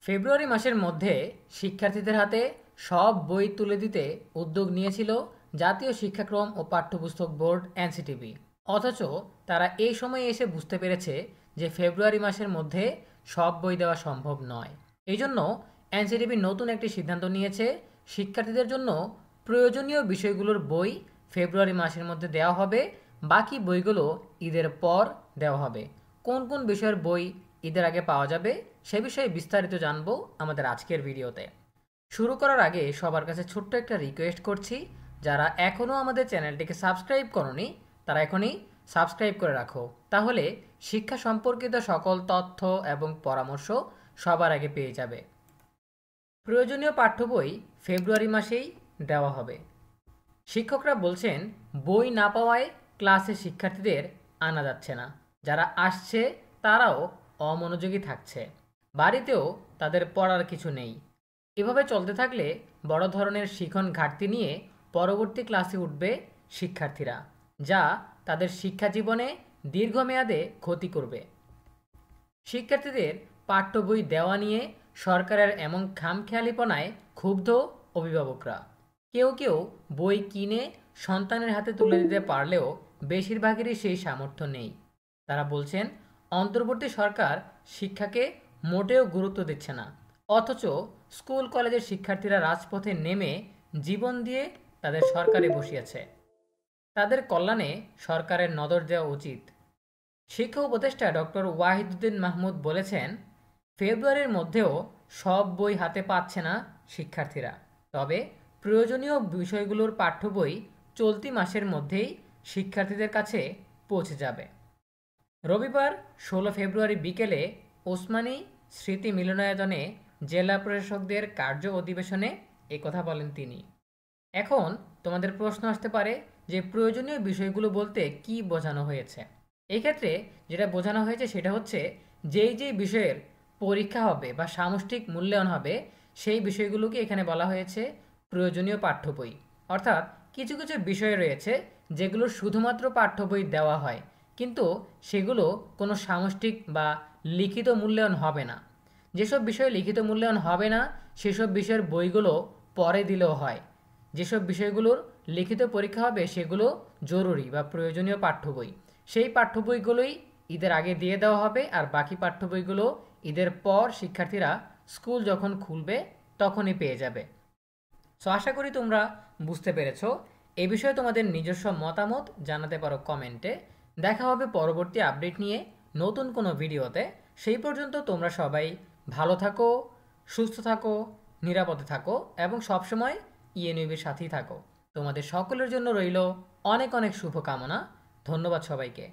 ফেব্রুয়ারি মাসের মধ্যে শিক্ষার্থীদের হাতে সব বই তুলে দিতে উদ্যোগ নিয়েছিল জাতীয় শিক্ষাক্রম ও পাঠ্যপুস্তক বোর্ড এনসিটিবি। অথচ তারা এই সময়ে এসে বুঝতে পেরেছে যে ফেব্রুয়ারি মাসের মধ্যে সব বই দেওয়া সম্ভব নয়। এই জন্য এনসিটিবি নতুন একটি সিদ্ধান্ত নিয়েছে, শিক্ষার্থীদের জন্য প্রয়োজনীয় বিষয়গুলোর বই ফেব্রুয়ারি মাসের মধ্যে দেওয়া হবে, বাকি বইগুলো ঈদের পর দেওয়া হবে। কোন কোন বিষয়ের বই ঈদের আগে পাওয়া যাবে সে বিষয়ে বিস্তারিত জানবো আমাদের আজকের ভিডিওতে। শুরু করার আগে সবার কাছে ছোট্ট একটা রিকোয়েস্ট করছি, যারা এখনও আমাদের চ্যানেলটিকে সাবস্ক্রাইব করনি তারা এখনই সাবস্ক্রাইব করে রাখো, তাহলে শিক্ষা সম্পর্কিত সকল তথ্য এবং পরামর্শ সবার আগে পেয়ে যাবে। প্রয়োজনীয় পাঠ্য বই ফেব্রুয়ারি মাসেই দেওয়া হবে। শিক্ষকরা বলছেন বই না পাওয়ায় ক্লাসে শিক্ষার্থীদের আনা যাচ্ছে না, যারা আসছে তারাও অমনোযোগী থাকছে, বাড়িতেও তাদের পড়ার কিছু নেই। এভাবে চলতে থাকলে বড় ধরনের শিখন ঘাটতি নিয়ে পরবর্তী ক্লাসে উঠবে শিক্ষার্থীরা, যা তাদের শিক্ষা জীবনে দীর্ঘমেয়াদে ক্ষতি করবে। শিক্ষার্থীদের পাঠ্য বই দেওয়া নিয়ে সরকারের এমন খামখেয়ালিপনায় ক্ষুব্ধ অভিভাবকরা। কেউ কেউ বই কিনে সন্তানের হাতে তুলে দিতে পারলেও বেশিরভাগেরই সেই সামর্থ্য নেই। তারা বলছেন অন্তর্বর্তী সরকার শিক্ষাকে মোটেও গুরুত্ব দিচ্ছে না, অথচ স্কুল কলেজের শিক্ষার্থীরা রাজপথে নেমে জীবন দিয়ে তাদের সরকারে বসিয়েছে। তাদের কল্যাণে সরকারের নজর দেওয়া উচিত। শিক্ষা উপদেষ্টা ডক্টর ওয়াহিদুদ্দিন মাহমুদ বলেছেন, ফেব্রুয়ারির মধ্যেও সব বই হাতে পাচ্ছে না শিক্ষার্থীরা, তবে প্রয়োজনীয় বিষয়গুলোর পাঠ্য বই চলতি মাসের মধ্যেই শিক্ষার্থীদের কাছে পৌঁছে যাবে। রবিবার 16 ফেব্রুয়ারি বিকেলে ওসমানী স্মৃতি মিলনায়তনে জেলা প্রশাসকদের কার্য অধিবেশনে একথা বলেন তিনি। এখন তোমাদের প্রশ্ন আসতে পারে যে প্রয়োজনীয় বিষয়গুলো বলতে কি বোঝানো হয়েছে। এই ক্ষেত্রে যেটা বোঝানো হয়েছে সেটা হচ্ছে যেই যেই বিষয়ের পরীক্ষা হবে বা সামষ্টিক মূল্যায়ন হবে সেই বিষয়গুলোকে এখানে বলা হয়েছে প্রয়োজনীয় পাঠ্য বই। অর্থাৎ কিছু কিছু বিষয় রয়েছে যেগুলো শুধুমাত্র পাঠ্য বই দেওয়া হয়, কিন্তু সেগুলো কোনো সামষ্টিক বা লিখিত মূল্যায়ন হবে না। যেসব বিষয়ে লিখিত মূল্যায়ন হবে না সেসব বিষয়ের বইগুলো পরে দিলেও হয়। যেসব বিষয়গুলোর লিখিত পরীক্ষা হবে সেগুলো জরুরি বা প্রয়োজনীয় পাঠ্য বই, সেই পাঠ্য বইগুলোই ঈদের আগে দিয়ে দেওয়া হবে, আর বাকি পাঠ্য বইগুলো ঈদের পর শিক্ষার্থীরা স্কুল যখন খুলবে তখনই পেয়ে যাবে। সো আশা করি তোমরা বুঝতে পেরেছো। এ বিষয়ে তোমাদের নিজস্ব মতামত জানাতে পারো কমেন্টে। দেখা হবে পরবর্তী আপডেট নিয়ে নতুন কোনো ভিডিওতে। সেই পর্যন্ত তোমরা সবাই ভালো থাকো, সুস্থ থাকো, নিরাপদে থাকো এবং সবসময় ইএনইউবির সাথেই থাকো। তোমাদের সকলের জন্য রইল অনেক অনেক শুভকামনা। ধন্যবাদ সবাইকে।